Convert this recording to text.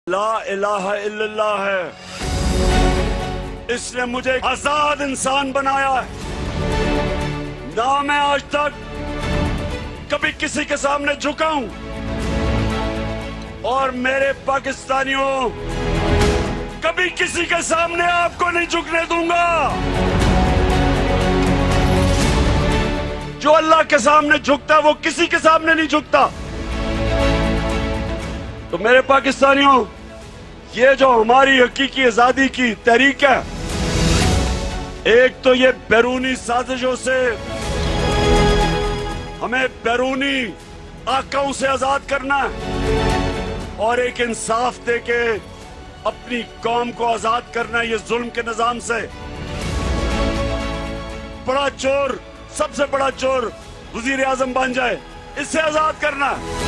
ला इलाहा इल्लल्लाह है, इसने मुझे आजाद इंसान बनाया है। ना मैं आज तक कभी किसी के सामने झुका हूं, और मेरे पाकिस्तानियों कभी किसी के सामने आपको नहीं झुकने दूंगा। जो अल्लाह के सामने झुकता वो किसी के सामने नहीं झुकता। तो मेरे पाकिस्तानियों, ये जो हमारी हकीकी आजादी की तहरीक है, एक तो ये बैरूनी साजिशों से हमें बैरूनी आकाओं से आजाद करना है, और एक इंसाफ देके अपनी कौम को आजाद करना है ये जुल्म के निजाम से। बड़ा चोर, सबसे बड़ा चोर वजीर आजम बन जाए, इससे आजाद करना है।